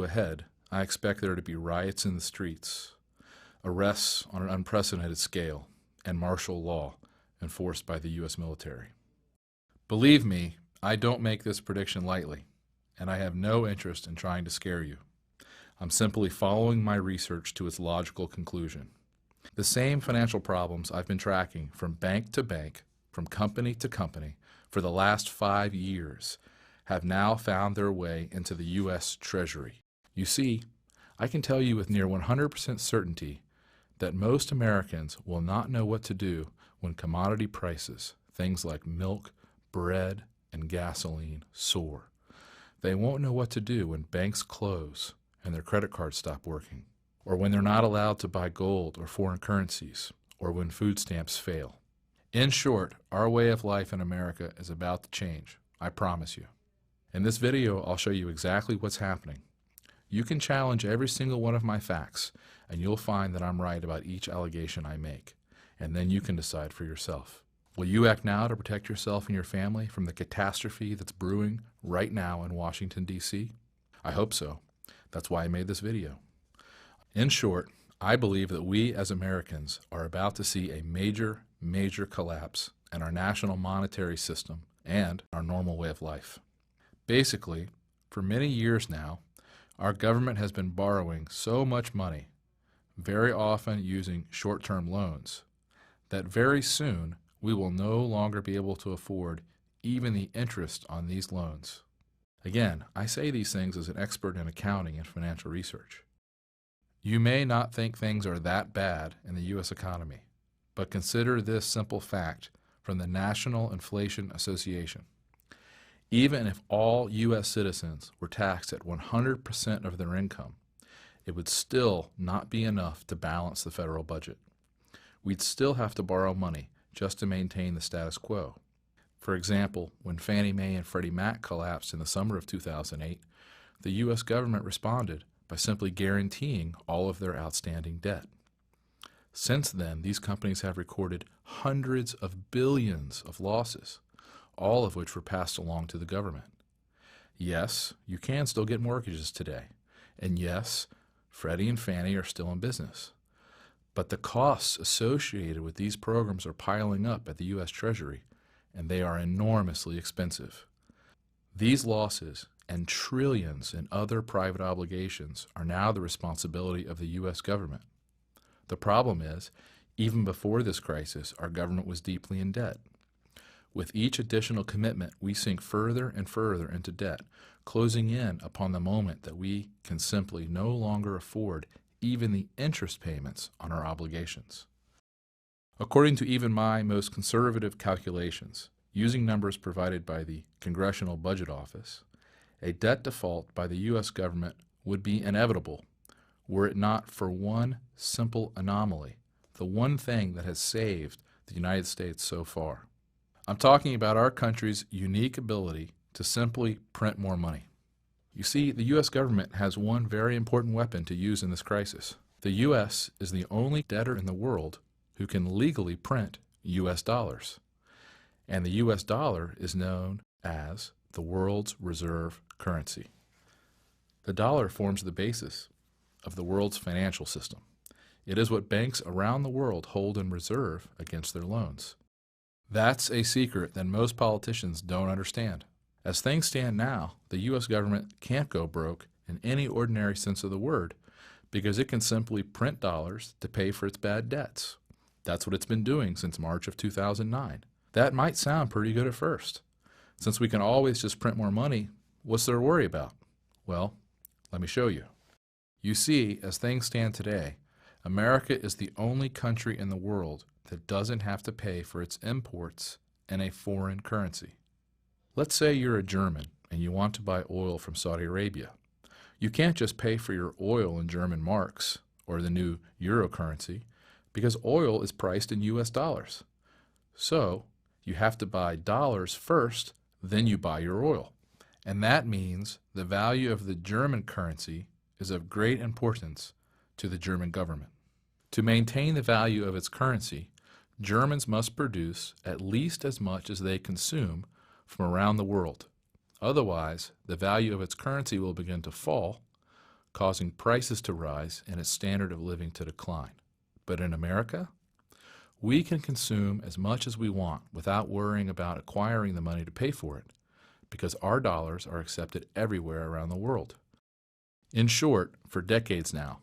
ahead, I expect there to be riots in the streets, arrests on an unprecedented scale, and martial law enforced by the U.S. military. Believe me, I don't make this prediction lightly, and I have no interest in trying to scare you. I'm simply following my research to its logical conclusion. The same financial problems I've been tracking from bank to bank, from company to company, for the last 5 years have now found their way into the U.S. Treasury. You see, I can tell you with near 100% certainty that most Americans will not know what to do when commodity prices, things like milk, bread, and gasoline, soar. They won't know what to do when banks close and their credit cards stop working, or when they're not allowed to buy gold or foreign currencies, or when food stamps fail. In short, our way of life in America is about to change, I promise you. In this video, I'll show you exactly what's happening. You can challenge every single one of my facts, and you'll find that I'm right about each allegation I make, and then you can decide for yourself. Will you act now to protect yourself and your family from the catastrophe that's brewing right now in Washington, D.C.? I hope so. That's why I made this video. In short, I believe that we as Americans are about to see a major collapse in our national monetary system and our normal way of life. Basically, for many years now, our government has been borrowing so much money, very often using short-term loans, that very soon we will no longer be able to afford even the interest on these loans. Again, I say these things as an expert in accounting and financial research. You may not think things are that bad in the U.S. economy, but consider this simple fact from the National Inflation Association. Even if all U.S. citizens were taxed at 100% of their income, it would still not be enough to balance the federal budget. We'd still have to borrow money just to maintain the status quo. For example, when Fannie Mae and Freddie Mac collapsed in the summer of 2008, the U.S. government responded by simply guaranteeing all of their outstanding debt. Since then, these companies have recorded hundreds of billions of losses, all of which were passed along to the government. Yes, you can still get mortgages today, and yes, Freddie and Fannie are still in business. But the costs associated with these programs are piling up at the U.S. Treasury, and they are enormously expensive. These losses and trillions in other private obligations are now the responsibility of the U.S. government. The problem is, even before this crisis, our government was deeply in debt. With each additional commitment, we sink further and further into debt, closing in upon the moment that we can simply no longer afford even the interest payments on our obligations. According to even my most conservative calculations, using numbers provided by the Congressional Budget Office, a debt default by the U.S. government would be inevitable were it not for one simple anomaly, the one thing that has saved the United States so far. I'm talking about our country's unique ability to simply print more money. You see, the U.S. government has one very important weapon to use in this crisis. The U.S. is the only debtor in the world who can legally print U.S. dollars. And the U.S. dollar is known as the world's reserve currency. The dollar forms the basis of the world's financial system. It is what banks around the world hold in reserve against their loans. That's a secret that most politicians don't understand. As things stand now, the U.S. government can't go broke in any ordinary sense of the word because it can simply print dollars to pay for its bad debts. That's what it's been doing since March of 2009. That might sound pretty good at first. Since we can always just print more money, what's there to worry about? Well, let me show you. You see, as things stand today, America is the only country in the world that doesn't have to pay for its imports in a foreign currency. Let's say you're a German and you want to buy oil from Saudi Arabia. You can't just pay for your oil in German marks or the new euro currency because oil is priced in U.S. dollars. So you have to buy dollars first, then you buy your oil. And that means the value of the German currency is of great importance to the German government. To maintain the value of its currency, Germans must produce at least as much as they consume from around the world. Otherwise, the value of its currency will begin to fall, causing prices to rise and its standard of living to decline. But in America, we can consume as much as we want without worrying about acquiring the money to pay for it, because our dollars are accepted everywhere around the world. In short, for decades now,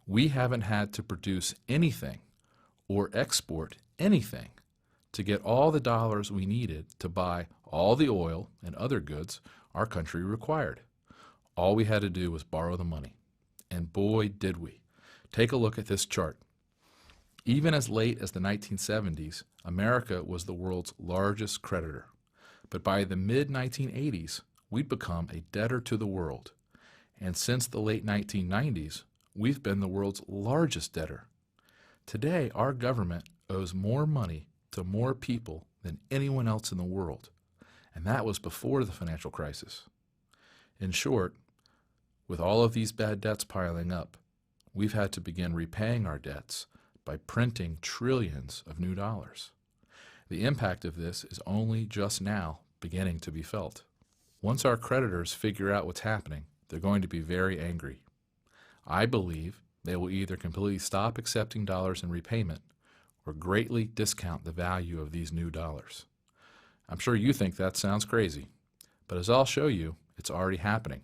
we haven't had to produce anything or export anything to get all the dollars we needed to buy all the oil and other goods our country required. All we had to do was borrow the money. And boy, did we. Take a look at this chart. Even as late as the 1970s, America was the world's largest creditor. But by the mid-1980s, we'd become a debtor to the world. And since the late 1990s, we've been the world's largest debtor. Today, our government owes more money to more people than anyone else in the world. And that was before the financial crisis. In short, with all of these bad debts piling up, we've had to begin repaying our debts by printing trillions of new dollars. The impact of this is only just now beginning to be felt. Once our creditors figure out what's happening, they're going to be very angry. I believe they will either completely stop accepting dollars in repayment or greatly discount the value of these new dollars. I'm sure you think that sounds crazy, but as I'll show you, it's already happening.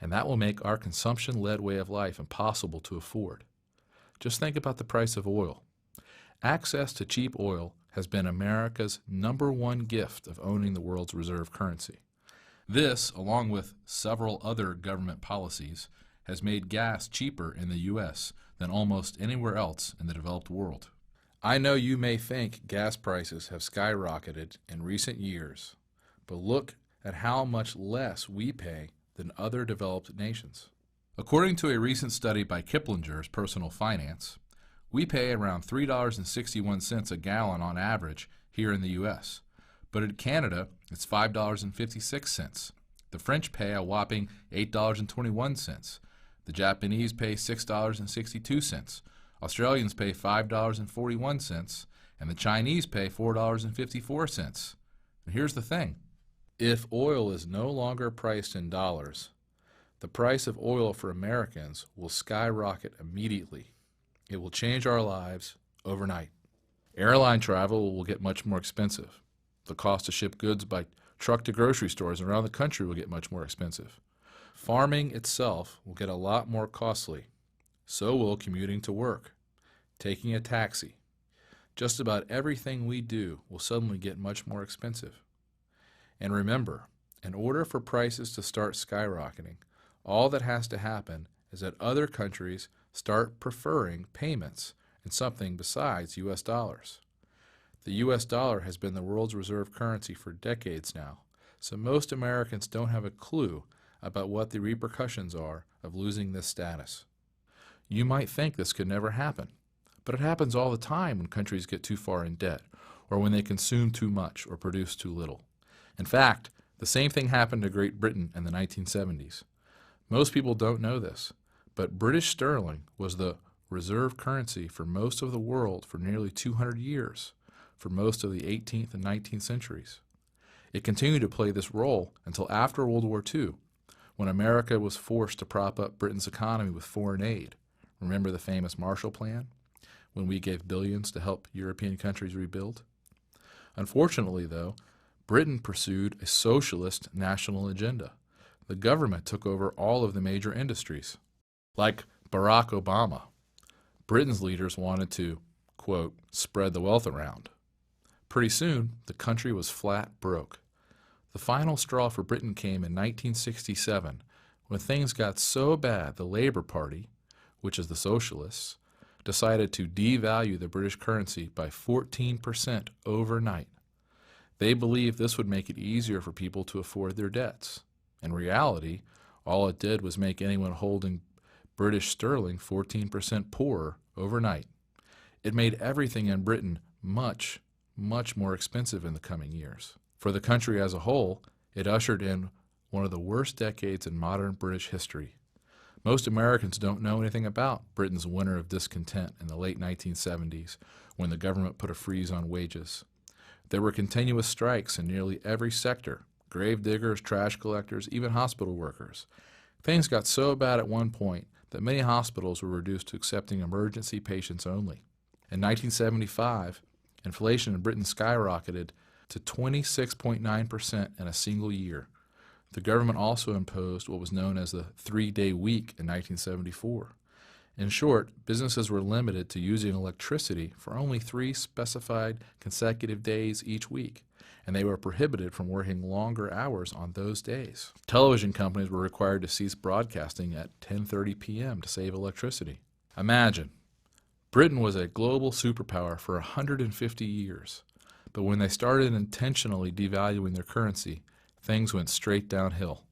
And that will make our consumption-led way of life impossible to afford. Just think about the price of oil. Access to cheap oil has been America's #1 gift of owning the world's reserve currency. This, along with several other government policies, has made gas cheaper in the U.S. than almost anywhere else in the developed world. I know you may think gas prices have skyrocketed in recent years, but look at how much less we pay than other developed nations. According to a recent study by Kiplinger's Personal Finance, we pay around $3.61 a gallon on average here in the U.S., but in Canada it's $5.56. The French pay a whopping $8.21. The Japanese pay $6.62. Australians pay $5.41, and the Chinese pay $4.54. And here's the thing. If oil is no longer priced in dollars, the price of oil for Americans will skyrocket immediately. It will change our lives overnight. Airline travel will get much more expensive. The cost to ship goods by truck to grocery stores around the country will get much more expensive. Farming itself will get a lot more costly. So will commuting to work, taking a taxi. Just about everything we do will suddenly get much more expensive. And remember, in order for prices to start skyrocketing, all that has to happen is that other countries start preferring payments in something besides U.S. dollars. The U.S. dollar has been the world's reserve currency for decades now, so most Americans don't have a clue about what the repercussions are of losing this status. You might think this could never happen, but it happens all the time when countries get too far in debt, or when they consume too much or produce too little. In fact, the same thing happened to Great Britain in the 1970s. Most people don't know this, but British sterling was the reserve currency for most of the world for nearly 200 years, for most of the 18th and 19th centuries. It continued to play this role until after World War II, when America was forced to prop up Britain's economy with foreign aid. Remember the famous Marshall Plan, when we gave billions to help European countries rebuild? Unfortunately, though, Britain pursued a socialist national agenda. The government took over all of the major industries. Like Barack Obama, Britain's leaders wanted to, quote, spread the wealth around. Pretty soon, the country was flat broke. The final straw for Britain came in 1967, when things got so bad the Labour Party, which is the socialists, decided to devalue the British currency by 14% overnight. They believed this would make it easier for people to afford their debts. In reality, all it did was make anyone holding British sterling 14% poorer overnight. It made everything in Britain much, much more expensive in the coming years. For the country as a whole, it ushered in one of the worst decades in modern British history. Most Americans don't know anything about Britain's winter of discontent in the late 1970s, when the government put a freeze on wages. There were continuous strikes in nearly every sector: grave diggers, trash collectors, even hospital workers. Things got so bad at one point that many hospitals were reduced to accepting emergency patients only. In 1975, inflation in Britain skyrocketed to 26.9% in a single year. The government also imposed what was known as the 3-day week in 1974. In short, businesses were limited to using electricity for only 3 specified consecutive days each week, and they were prohibited from working longer hours on those days. Television companies were required to cease broadcasting at 10:30 p.m. to save electricity. Imagine, Britain was a global superpower for 150 years, but when they started intentionally devaluing their currency, things went straight downhill.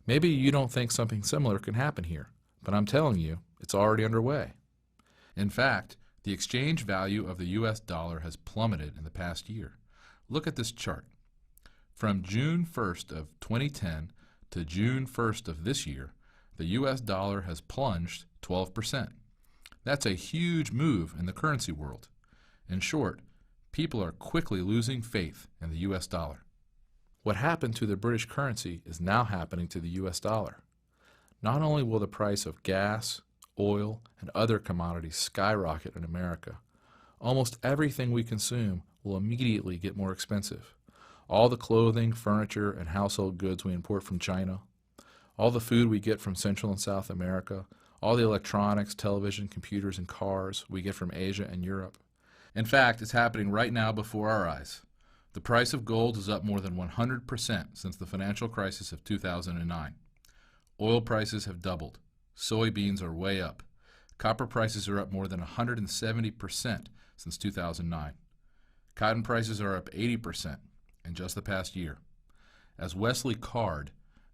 Maybe you don't think something similar can happen here, but I'm telling you, it's already underway. In fact, the exchange value of the U.S. dollar has plummeted in the past year. Look at this chart. From June 1st of 2010 to June 1st of this year, the U.S. dollar has plunged 12%. That's a huge move in the currency world. In short, people are quickly losing faith in the U.S. dollar. What happened to the British currency is now happening to the U.S. dollar. Not only will the price of gas, oil, and other commodities skyrocket in America, almost everything we consume will immediately get more expensive. All the clothing, furniture, and household goods we import from China, all the food we get from Central and South America, all the electronics, television, computers, and cars we get from Asia and Europe. In fact, it's happening right now before our eyes. The price of gold is up more than 100% since the financial crisis of 2009. Oil prices have doubled. Soybeans are way up. Copper prices are up more than 170% since 2009. Cotton prices are up 80% in just the past year. As Wesley Card,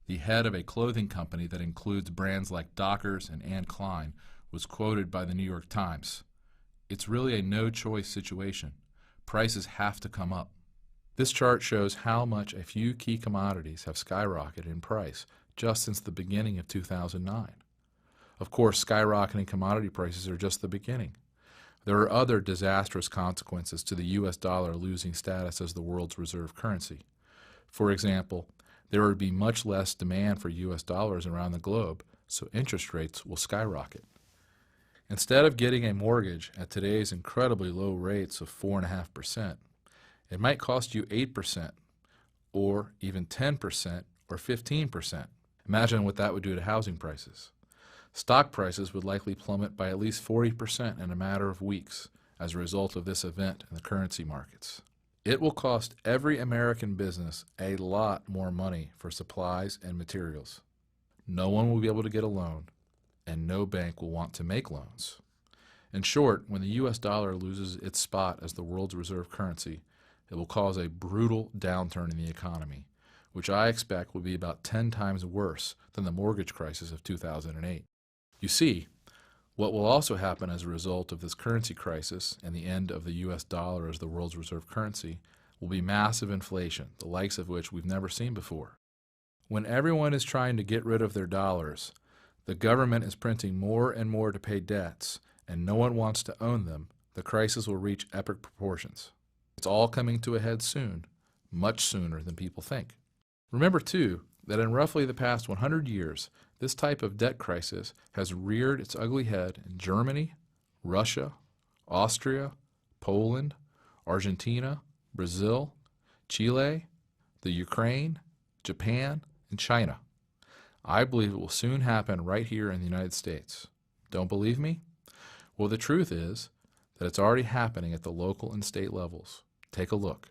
the head of a clothing company that includes brands like Dockers and Anne Klein, was quoted by the New York Times, "It's really a no-choice situation. Prices have to come up." This chart shows how much a few key commodities have skyrocketed in price just since the beginning of 2009. Of course, skyrocketing commodity prices are just the beginning. There are other disastrous consequences to the U.S. dollar losing status as the world's reserve currency. For example, there would be much less demand for U.S. dollars around the globe, so interest rates will skyrocket. Instead of getting a mortgage at today's incredibly low rates of 4.5%, it might cost you 8%, or even 10%, or 15%. Imagine what that would do to housing prices. Stock prices would likely plummet by at least 40% in a matter of weeks as a result of this event in the currency markets. It will cost every American business a lot more money for supplies and materials. No one will be able to get a loan, and no bank will want to make loans. In short, when the U.S. dollar loses its spot as the world's reserve currency, it will cause a brutal downturn in the economy, which I expect will be about 10 times worse than the mortgage crisis of 2008. You see, what will also happen as a result of this currency crisis and the end of the U.S. dollar as the world's reserve currency will be massive inflation, the likes of which we've never seen before. When everyone is trying to get rid of their dollars, the government is printing more and more to pay debts, and no one wants to own them, the crisis will reach epic proportions. It's all coming to a head soon, much sooner than people think. Remember, too, that in roughly the past 100 years, this type of debt crisis has reared its ugly head in Germany, Russia, Austria, Poland, Argentina, Brazil, Chile, the Ukraine, Japan, and China. I believe it will soon happen right here in the United States. Don't believe me? Well, the truth is that it's already happening at the local and state levels. Take a look.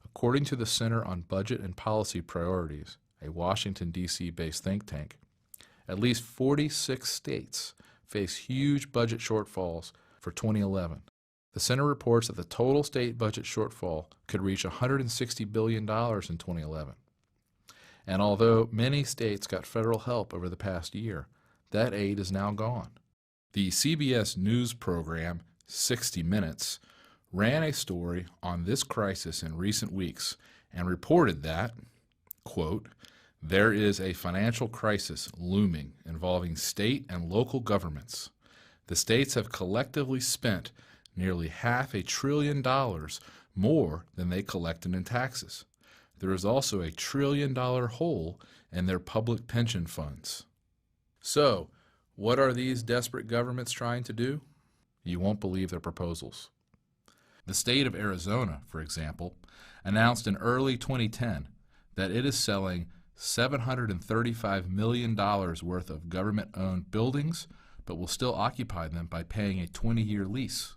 According to the Center on Budget and Policy Priorities, a Washington, D.C. based think tank, at least 46 states face huge budget shortfalls for 2011. The center reports that the total state budget shortfall could reach $160 billion in 2011. And although many states got federal help over the past year, that aid is now gone. The CBS News program 60 Minutes ran a story on this crisis in recent weeks and reported that, quote, "There is a financial crisis looming involving state and local governments. The states have collectively spent nearly $500 billion more than they collected in taxes. There is also a $1 trillion hole in their public pension funds." So, what are these desperate governments trying to do? You won't believe their proposals. The state of Arizona, for example, announced in early 2010 that it is selling $735 million worth of government-owned buildings, but will still occupy them by paying a 20-year lease.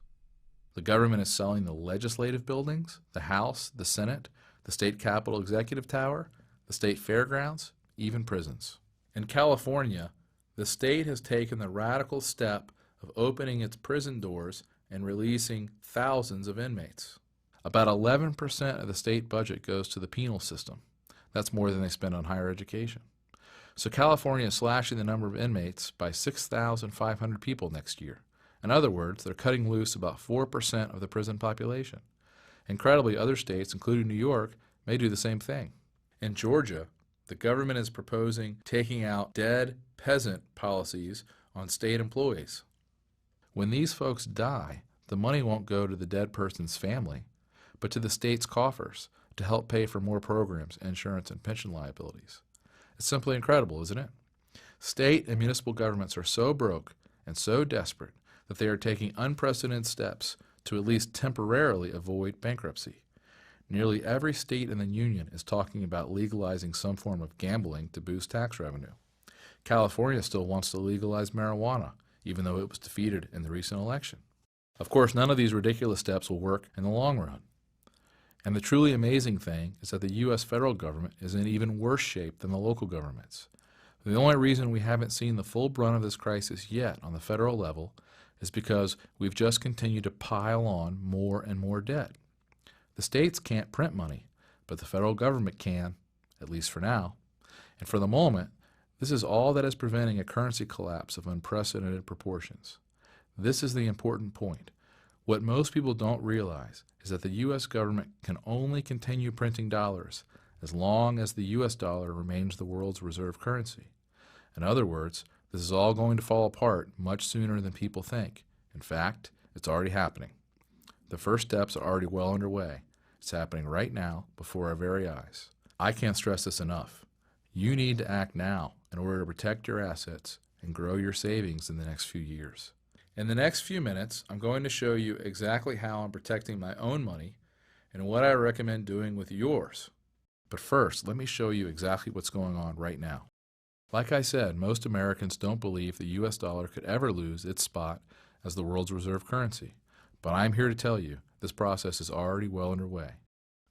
The government is selling the legislative buildings, the House, the Senate, the state Capitol Executive Tower, the state fairgrounds, even prisons. In California, the state has taken the radical step of opening its prison doors and releasing thousands of inmates. About 11% of the state budget goes to the penal system. That's more than they spend on higher education. So California is slashing the number of inmates by 6,500 people next year. In other words, they're cutting loose about 4% of the prison population. Incredibly, other states, including New York, may do the same thing. In Georgia, the government is proposing taking out dead peasant policies on state employees. When these folks die, the money won't go to the dead person's family, but to the state's coffers to help pay for more programs, insurance, and pension liabilities. It's simply incredible, isn't it? State and municipal governments are so broke and so desperate that they are taking unprecedented steps to at least temporarily avoid bankruptcy. Nearly every state in the union is talking about legalizing some form of gambling to boost tax revenue. California still wants to legalize marijuana, even though it was defeated in the recent election. Of course, none of these ridiculous steps will work in the long run. And the truly amazing thing is that the U.S. federal government is in even worse shape than the local governments. The only reason we haven't seen the full brunt of this crisis yet on the federal level is because we've just continued to pile on more and more debt. The states can't print money, but the federal government can, at least for now. And for the moment, this is all that is preventing a currency collapse of unprecedented proportions. This is the important point. What most people don't realize is that the U.S. government can only continue printing dollars as long as the U.S. dollar remains the world's reserve currency. In other words, this is all going to fall apart much sooner than people think. In fact, it's already happening. The first steps are already well underway. It's happening right now before our very eyes. I can't stress this enough. You need to act now in order to protect your assets and grow your savings in the next few years. In the next few minutes, I'm going to show you exactly how I'm protecting my own money and what I recommend doing with yours. But first, let me show you exactly what's going on right now. Like I said, most Americans don't believe the U.S. dollar could ever lose its spot as the world's reserve currency. But I'm here to tell you, this process is already well underway.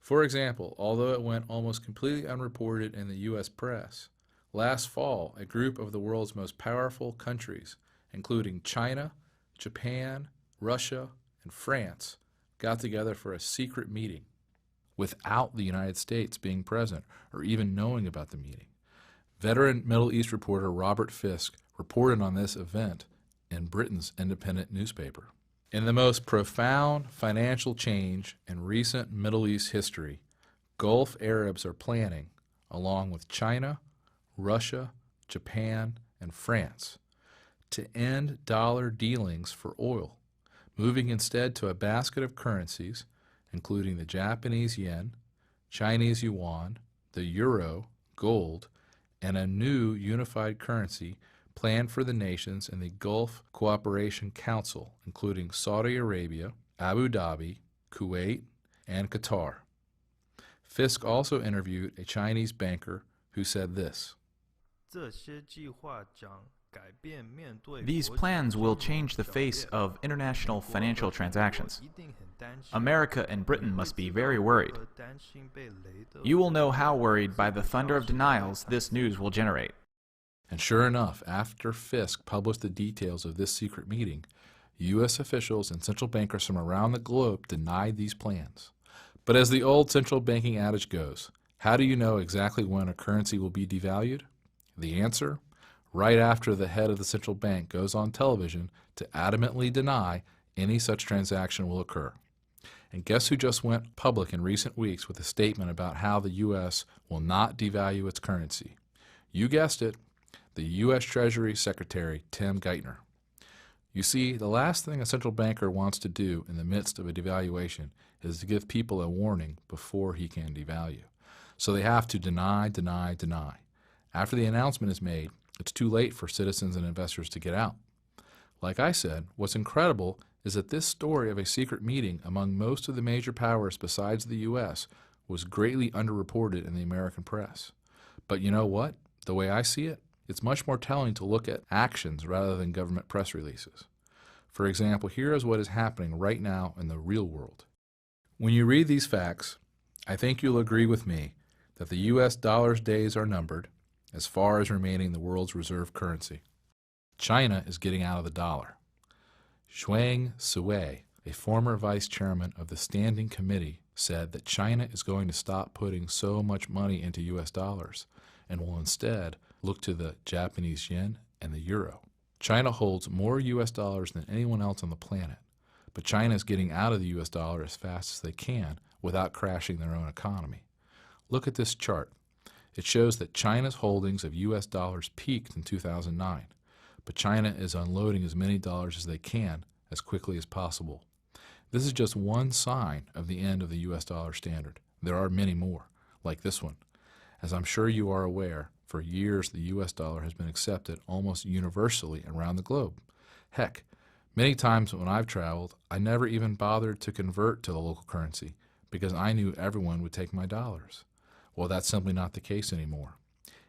For example, although it went almost completely unreported in the U.S. press, last fall, a group of the world's most powerful countries, including China, Japan, Russia, and France, got together for a secret meeting without the United States being present or even knowing about the meeting. Veteran Middle East reporter Robert Fisk reported on this event in Britain's independent newspaper. In the most profound financial change in recent Middle East history, Gulf Arabs are planning, along with China, Russia, Japan, and France, to end dollar dealings for oil, moving instead to a basket of currencies, including the Japanese yen, Chinese yuan, the euro, gold, and a new unified currency planned for the nations in the Gulf Cooperation Council, including Saudi Arabia, Abu Dhabi, Kuwait, and Qatar. Fisk also interviewed a Chinese banker who said this: These plans will change the face of international financial transactions. America and Britain must be very worried. You will know how worried by the thunder of denials this news will generate. And sure enough, after Fisk published the details of this secret meeting, U.S. officials and central bankers from around the globe denied these plans. But as the old central banking adage goes, how do you know exactly when a currency will be devalued? The answer? Right after the head of the central bank goes on television to adamantly deny any such transaction will occur. And guess who just went public in recent weeks with a statement about how the U.S. will not devalue its currency? You guessed it, the U.S. Treasury Secretary Tim Geithner. You see, the last thing a central banker wants to do in the midst of a devaluation is to give people a warning before he can devalue. So they have to deny, deny, deny. After the announcement is made, It's too late for citizens and investors to get out. Like I said, what's incredible is that this story of a secret meeting among most of the major powers besides the U.S. was greatly underreported in the American press. But you know what? The way I see it, it's much more telling to look at actions rather than government press releases. For example, here is what is happening right now in the real world. When you read these facts, I think you'll agree with me that the U.S. dollar's days are numbered as far as remaining the world's reserve currency. China is getting out of the dollar. Zhuang Sui, a former vice chairman of the Standing Committee, said that China is going to stop putting so much money into U.S. dollars and will instead look to the Japanese yen and the euro. China holds more U.S. dollars than anyone else on the planet, but China is getting out of the U.S. dollar as fast as they can without crashing their own economy. Look at this chart. It shows that China's holdings of U.S. dollars peaked in 2009, but China is unloading as many dollars as they can as quickly as possible. This is just one sign of the end of the U.S. dollar standard. There are many more, like this one. As I'm sure you are aware, for years the U.S. dollar has been accepted almost universally around the globe. Heck, many times when I've traveled, I never even bothered to convert to the local currency because I knew everyone would take my dollars. Well, that's simply not the case anymore.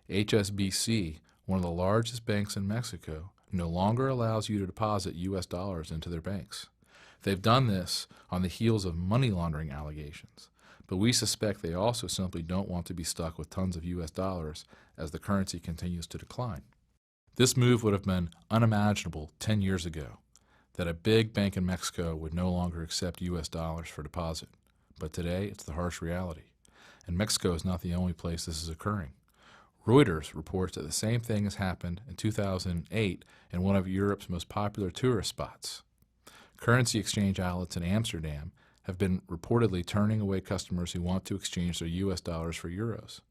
HSBC, one of the largest banks in Mexico, no longer allows you to deposit U.S. dollars into their banks. They've done this on the heels of money laundering allegations, but we suspect they also simply don't want to be stuck with tons of U.S. dollars as the currency continues to decline. This move would have been unimaginable 10 years ago, that a big bank in Mexico would no longer accept U.S. dollars for deposit. But today, it's the harsh reality. And Mexico is not the only place this is occurring. Reuters reports that the same thing has happened in 2008 in one of Europe's most popular tourist spots. Currency exchange outlets in Amsterdam have been reportedly turning away customers who want to exchange their U.S. dollars for euros.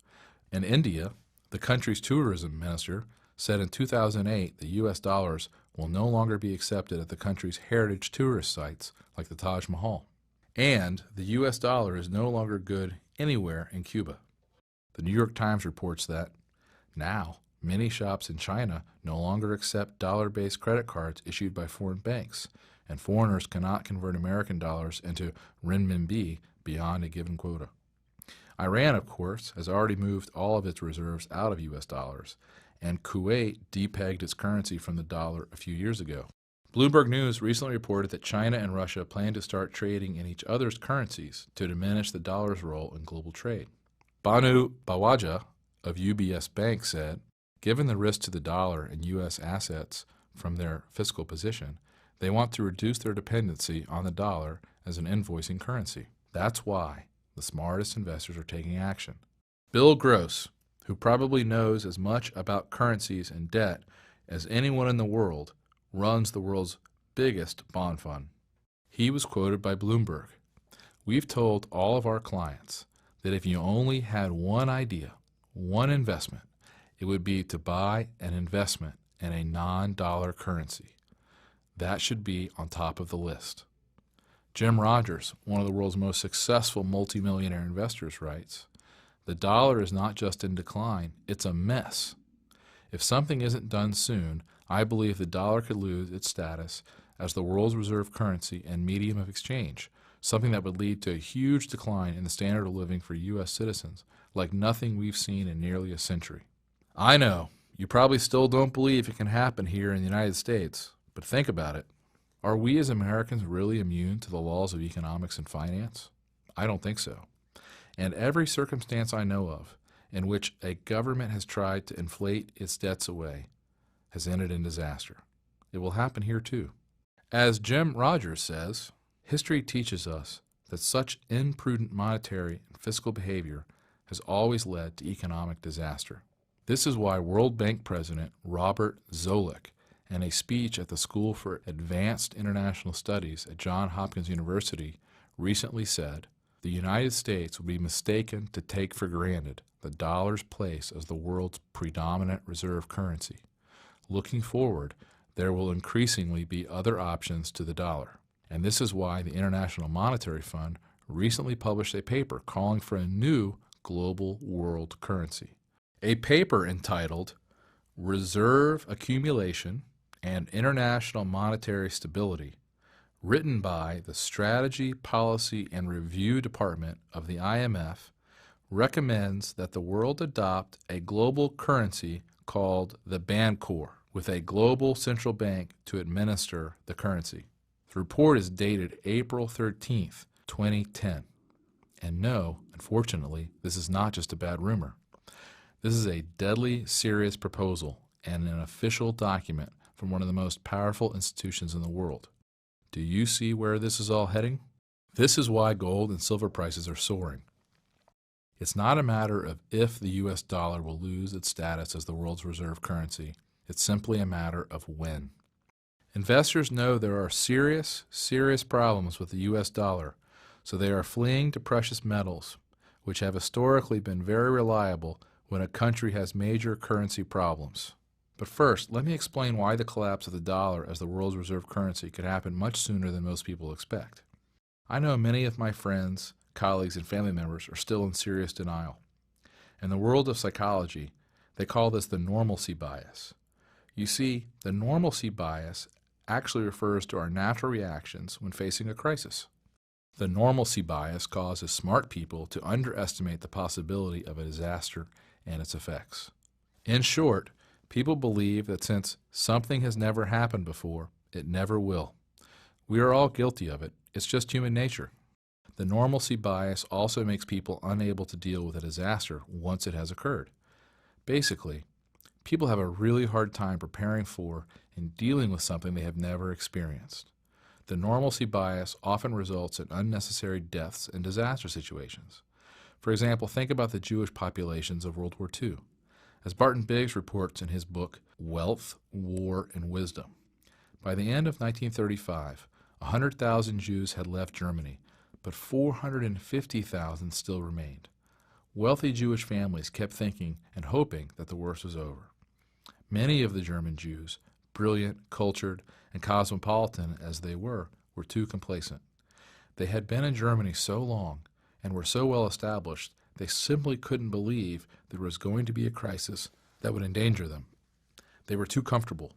In India, the country's tourism minister said in 2008 the U.S. dollars will no longer be accepted at the country's heritage tourist sites like the Taj Mahal. And the U.S. dollar is no longer good anywhere in Cuba. The New York Times reports that now many shops in China no longer accept dollar-based credit cards issued by foreign banks, and foreigners cannot convert American dollars into renminbi beyond a given quota. Iran, of course, has already moved all of its reserves out of U.S. dollars, and Kuwait depegged its currency from the dollar a few years ago. Bloomberg News recently reported that China and Russia plan to start trading in each other's currencies to diminish the dollar's role in global trade. Banu Bawaja of UBS Bank said, given the risk to the dollar and U.S. assets from their fiscal position, they want to reduce their dependency on the dollar as an invoicing currency. That's why the smartest investors are taking action. Bill Gross, who probably knows as much about currencies and debt as anyone in the world, runs the world's biggest bond fund. He was quoted by Bloomberg. We've told all of our clients that if you only had one idea, one investment, it would be to buy an investment in a non-dollar currency. That should be on top of the list. Jim Rogers, one of the world's most successful multimillionaire investors, writes, the dollar is not just in decline, it's a mess. If something isn't done soon, I believe the dollar could lose its status as the world's reserve currency and medium of exchange, something that would lead to a huge decline in the standard of living for U.S. citizens, like nothing we've seen in nearly a century. I know, you probably still don't believe it can happen here in the United States, but think about it. Are we as Americans really immune to the laws of economics and finance? I don't think so. And every circumstance I know of in which a government has tried to inflate its debts away has ended in disaster. It will happen here too. As Jim Rogers says, history teaches us that such imprudent monetary and fiscal behavior has always led to economic disaster. This is why World Bank President Robert Zoellick, in a speech at the School for Advanced International Studies at Johns Hopkins University, recently said, the United States would be mistaken to take for granted the dollar's place as the world's predominant reserve currency. Looking forward, there will increasingly be other options to the dollar. And this is why the International Monetary Fund recently published a paper calling for a new global world currency. A paper entitled, Reserve Accumulation and International Monetary Stability, written by the Strategy, Policy, and Review Department of the IMF, recommends that the world adopt a global currency called the Bancor, with a global central bank to administer the currency. The report is dated April 13th, 2010. And no, unfortunately, this is not just a bad rumor. This is a deadly serious proposal and an official document from one of the most powerful institutions in the world. Do you see where this is all heading? This is why gold and silver prices are soaring. It's not a matter of if the U.S. dollar will lose its status as the world's reserve currency. It's simply a matter of when. Investors know there are serious problems with the U.S. dollar, so they are fleeing to precious metals, which have historically been very reliable when a country has major currency problems. But first, let me explain why the collapse of the dollar as the world's reserve currency could happen much sooner than most people expect. I know many of my friends, colleagues, and family members are still in serious denial. In the world of psychology, they call this the normalcy bias. You see, the normalcy bias actually refers to our natural reactions when facing a crisis. The normalcy bias causes smart people to underestimate the possibility of a disaster and its effects. In short, people believe that since something has never happened before, it never will. We are all guilty of it. It's just human nature. The normalcy bias also makes people unable to deal with a disaster once it has occurred. Basically, people have a really hard time preparing for and dealing with something they have never experienced. The normalcy bias often results in unnecessary deaths in disaster situations. For example, think about the Jewish populations of World War II. As Barton Biggs reports in his book, Wealth, War, and Wisdom, by the end of 1935, 100,000 Jews had left Germany, but 450,000 still remained. Wealthy Jewish families kept thinking and hoping that the worst was over. Many of the German Jews, brilliant, cultured, and cosmopolitan as they were too complacent. They had been in Germany so long and were so well established, they simply couldn't believe there was going to be a crisis that would endanger them. They were too comfortable.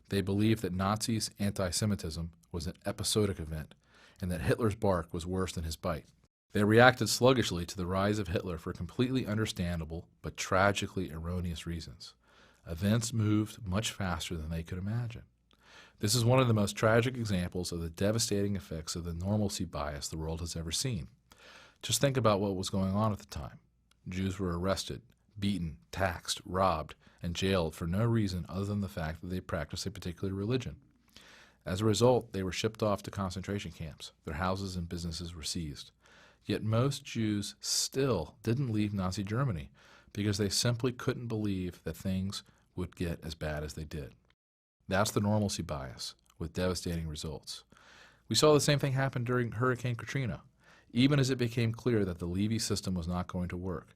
They believed that Nazis' anti-Semitism was an episodic event and that Hitler's bark was worse than his bite. They reacted sluggishly to the rise of Hitler for completely understandable but tragically erroneous reasons. Events moved much faster than they could imagine. This is one of the most tragic examples of the devastating effects of the normalcy bias the world has ever seen. Just think about what was going on at the time. Jews were arrested, beaten, taxed, robbed, and jailed for no reason other than the fact that they practiced a particular religion. As a result, they were shipped off to concentration camps. Their houses and businesses were seized. Yet most Jews still didn't leave Nazi Germany because they simply couldn't believe that things would get as bad as they did. That's the normalcy bias, with devastating results. We saw the same thing happen during Hurricane Katrina. Even as it became clear that the levee system was not going to work,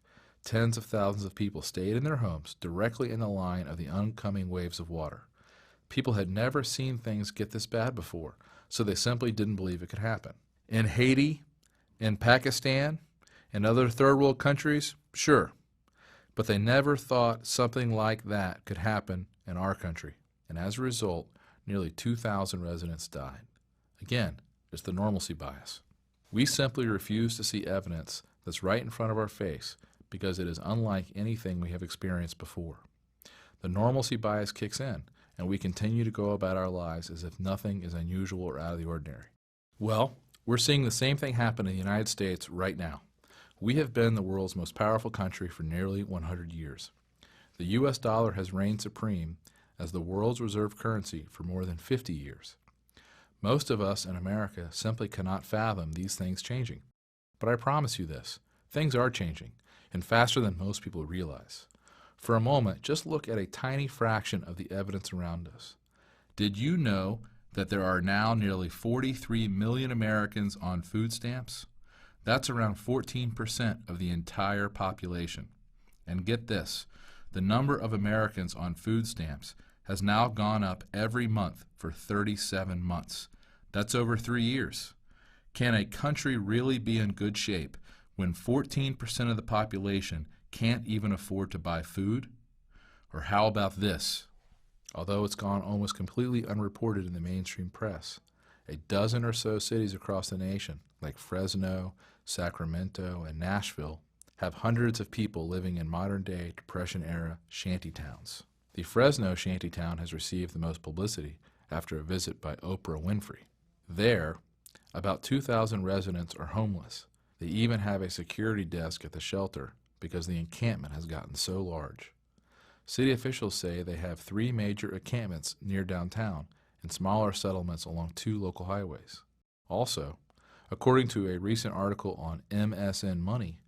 tens of thousands of people stayed in their homes directly in the line of the oncoming waves of water. People had never seen things get this bad before, so they simply didn't believe it could happen. In Haiti, in Pakistan, and other third world countries, sure, but they never thought something like that could happen in our country. And as a result, nearly 2,000 residents died. Again, it's the normalcy bias. We simply refuse to see evidence that's right in front of our face because it is unlike anything we have experienced before. The normalcy bias kicks in, and we continue to go about our lives as if nothing is unusual or out of the ordinary. Well, we're seeing the same thing happen in the United States right now. We have been the world's most powerful country for nearly 100 years. The U.S. dollar has reigned supreme as the world's reserve currency for more than 50 years. Most of us in America simply cannot fathom these things changing. But I promise you this, things are changing, and faster than most people realize. For a moment, just look at a tiny fraction of the evidence around us. Did you know that there are now nearly 43 million Americans on food stamps? That's around 14% of the entire population. And get this, the number of Americans on food stamps has now gone up every month for 37 months. That's over 3 years. Can a country really be in good shape when 14% of the population can't even afford to buy food? Or how about this? Although it's gone almost completely unreported in the mainstream press, a dozen or so cities across the nation, like Fresno, Sacramento, and Nashville, have hundreds of people living in modern-day Depression-era shantytowns. The Fresno shantytown has received the most publicity after a visit by Oprah Winfrey. There, about 2,000 residents are homeless. They even have a security desk at the shelter because the encampment has gotten so large. City officials say they have 3 major encampments near downtown and smaller settlements along 2 local highways. Also, according to a recent article on MSN Money,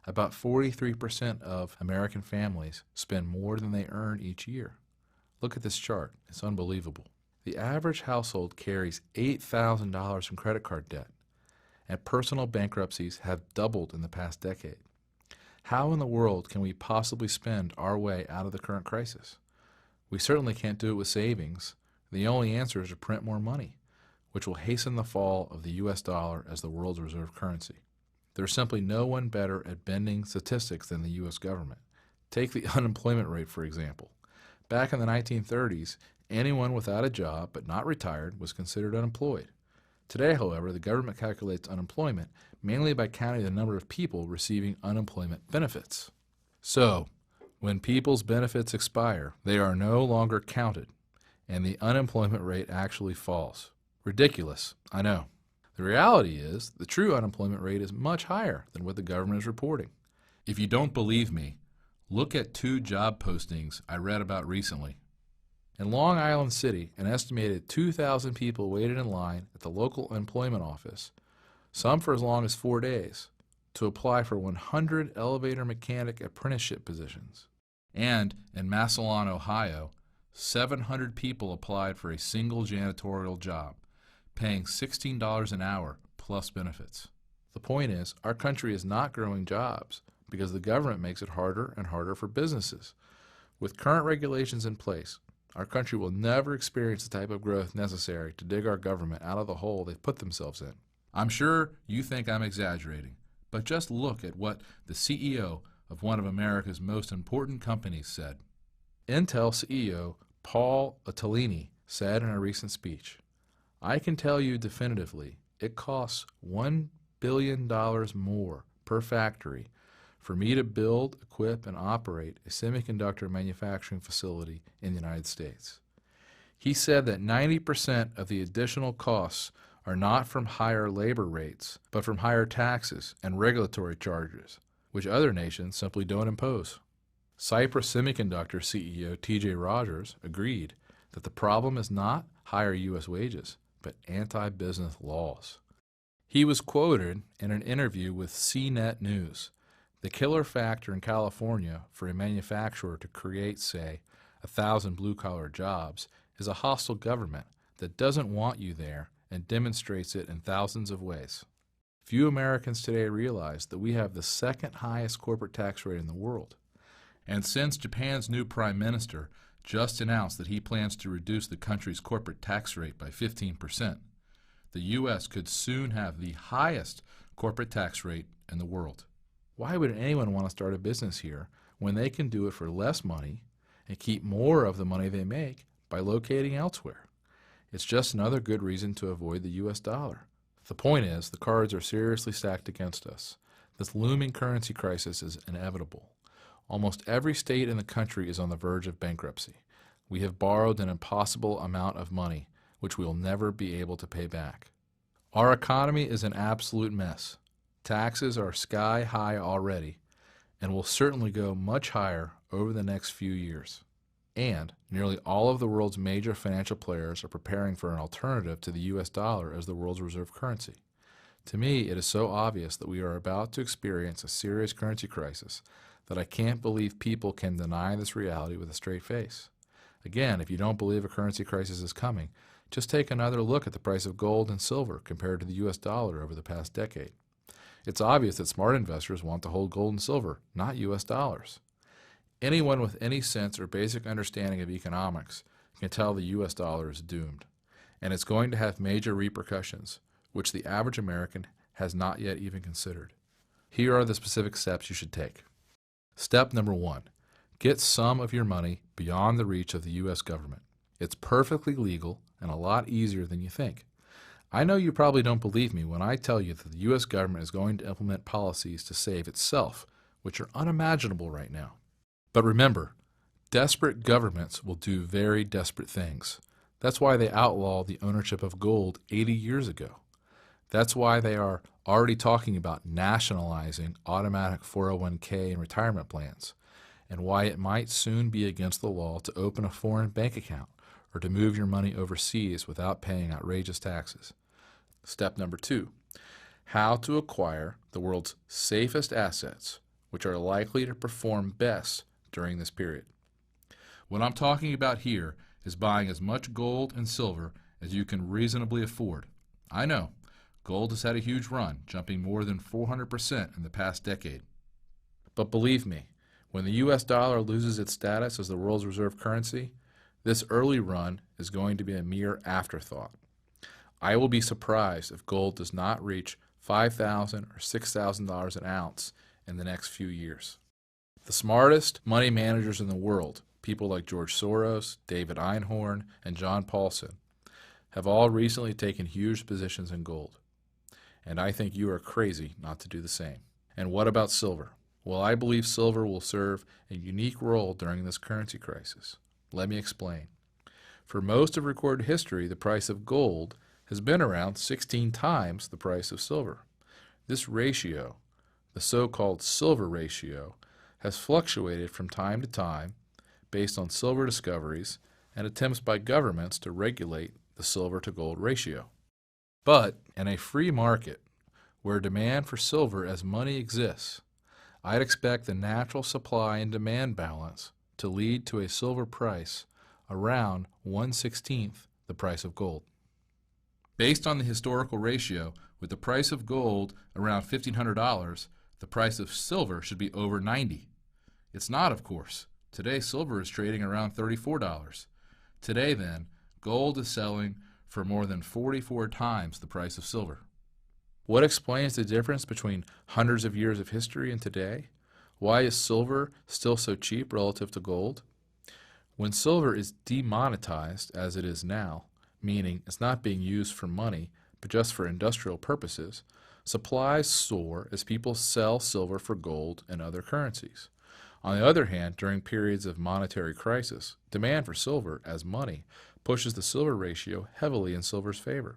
about 43% of American families spend more than they earn each year. Look at this chart. It's unbelievable. The average household carries $8,000 in credit card debt, and personal bankruptcies have doubled in the past decade. How in the world can we possibly spend our way out of the current crisis? We certainly can't do it with savings. The only answer is to print more money, which will hasten the fall of the U.S. dollar as the world's reserve currency. There's simply no one better at bending statistics than the U.S. government. Take the unemployment rate, for example. Back in the 1930s, anyone without a job but not retired was considered unemployed. Today, however, the government calculates unemployment mainly by counting the number of people receiving unemployment benefits. So, when people's benefits expire, they are no longer counted, and the unemployment rate actually falls. Ridiculous, I know. The reality is, the true unemployment rate is much higher than what the government is reporting. If you don't believe me, look at 2 job postings I read about recently. In Long Island City, an estimated 2,000 people waited in line at the local employment office, some for as long as 4 days, to apply for 100 elevator mechanic apprenticeship positions. And in Massillon, Ohio, 700 people applied for a single janitorial job, paying $16 an hour plus benefits. The point is, our country is not growing jobs because the government makes it harder and harder for businesses. With current regulations in place, our country will never experience the type of growth necessary to dig our government out of the hole they've put themselves in. I'm sure you think I'm exaggerating, but just look at what the CEO of one of America's most important companies said. Intel CEO Paul Otellini said in a recent speech, "I can tell you definitively it costs $1 billion more per factory for me to build, equip, and operate a semiconductor manufacturing facility in the United States." He said that 90% of the additional costs are not from higher labor rates, but from higher taxes and regulatory charges, which other nations simply don't impose. Cypress Semiconductor CEO T.J. Rogers agreed that the problem is not higher U.S. wages, but anti-business laws. He was quoted in an interview with CNET News. The killer factor in California for a manufacturer to create, say, 1,000 blue-collar jobs is a hostile government that doesn't want you there and demonstrates it in thousands of ways. Few Americans today realize that we have the second highest corporate tax rate in the world. And since Japan's new prime minister just announced that he plans to reduce the country's corporate tax rate by 15%, the U.S. could soon have the highest corporate tax rate in the world. Why would anyone want to start a business here when they can do it for less money and keep more of the money they make by locating elsewhere? It's just another good reason to avoid the U.S. dollar. The point is, the cards are seriously stacked against us. This looming currency crisis is inevitable. Almost every state in the country is on the verge of bankruptcy. We have borrowed an impossible amount of money, which we will never be able to pay back. Our economy is an absolute mess. Taxes are sky high already, and will certainly go much higher over the next few years. And nearly all of the world's major financial players are preparing for an alternative to the U.S. dollar as the world's reserve currency. To me, it is so obvious that we are about to experience a serious currency crisis that I can't believe people can deny this reality with a straight face. Again, if you don't believe a currency crisis is coming, just take another look at the price of gold and silver compared to the U.S. dollar over the past decade. It's obvious that smart investors want to hold gold and silver, not U.S. dollars. Anyone with any sense or basic understanding of economics can tell the U.S. dollar is doomed, and it's going to have major repercussions, which the average American has not yet even considered. Here are the specific steps you should take. Step number 1. Get some of your money beyond the reach of the U.S. government. It's perfectly legal and a lot easier than you think. I know you probably don't believe me when I tell you that the U.S. government is going to implement policies to save itself, which are unimaginable right now. But remember, desperate governments will do very desperate things. That's why they outlawed the ownership of gold 80 years ago. That's why they are already talking about nationalizing automatic 401k and retirement plans, and why it might soon be against the law to open a foreign bank account or to move your money overseas without paying outrageous taxes. Step number 2, how to acquire the world's safest assets, which are likely to perform best during this period. What I'm talking about here is buying as much gold and silver as you can reasonably afford. I know, gold has had a huge run, jumping more than 400% in the past decade. But believe me, when the U.S. dollar loses its status as the world's reserve currency, this early run is going to be a mere afterthought. I will be surprised if gold does not reach $5,000 or $6,000 an ounce in the next few years. The smartest money managers in the world, people like George Soros, David Einhorn, and John Paulson, have all recently taken huge positions in gold. And I think you are crazy not to do the same. And what about silver? Well, I believe silver will serve a unique role during this currency crisis. Let me explain. For most of recorded history, the price of gold has been around 16 times the price of silver. This ratio, the so-called silver ratio, has fluctuated from time to time based on silver discoveries and attempts by governments to regulate the silver to gold ratio. But in a free market where demand for silver as money exists, I'd expect the natural supply and demand balance to lead to a silver price around 1/16 the price of gold. Based on the historical ratio, with the price of gold around $1,500, the price of silver should be over $90. It's not, of course. Today, silver is trading around $34. Today, then, gold is selling for more than 44 times the price of silver. What explains the difference between hundreds of years of history and today? Why is silver still so cheap relative to gold? When silver is demonetized, as it is now, meaning it's not being used for money, but just for industrial purposes, supplies soar as people sell silver for gold and other currencies. On the other hand, during periods of monetary crisis, demand for silver as money pushes the silver ratio heavily in silver's favor.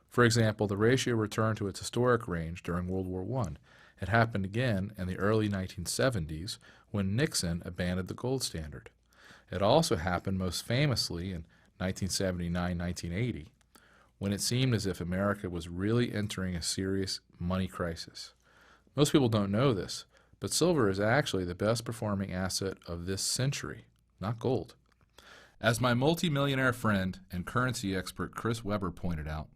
For example, the ratio returned to its historic range during World War I. It happened again in the early 1970s when Nixon abandoned the gold standard. It also happened most famously in 1979-1980, when it seemed as if America was really entering a serious money crisis. Most people don't know this, but silver is actually the best performing asset of this century, not gold. As my multimillionaire friend and currency expert Chris Weber pointed out,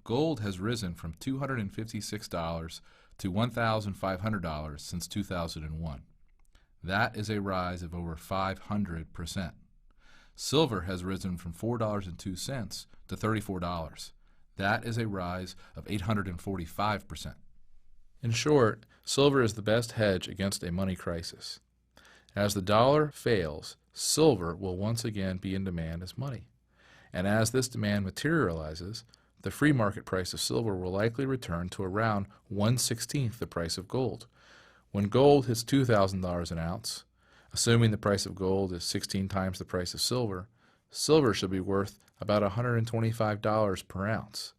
gold has risen from $256 to $1,500 since 2001. That is a rise of over 500%. Silver has risen from $4.02 to $34. That is a rise of 845%. In short, silver is the best hedge against a money crisis. As the dollar fails, silver will once again be in demand as money. And as this demand materializes, the free market price of silver will likely return to around 1/16 the price of gold. When gold hits $2,000 an ounce, assuming the price of gold is 16 times the price of silver, silver should be worth about $125 per ounce.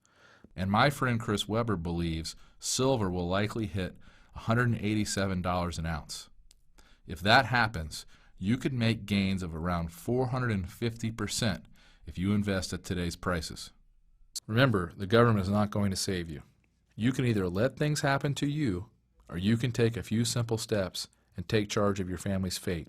And my friend Chris Weber believes silver will likely hit $187 an ounce. If that happens, you could make gains of around 450% if you invest at today's prices. Remember, the government is not going to save you. You can either let things happen to you, or you can take a few simple steps and take charge of your family's fate.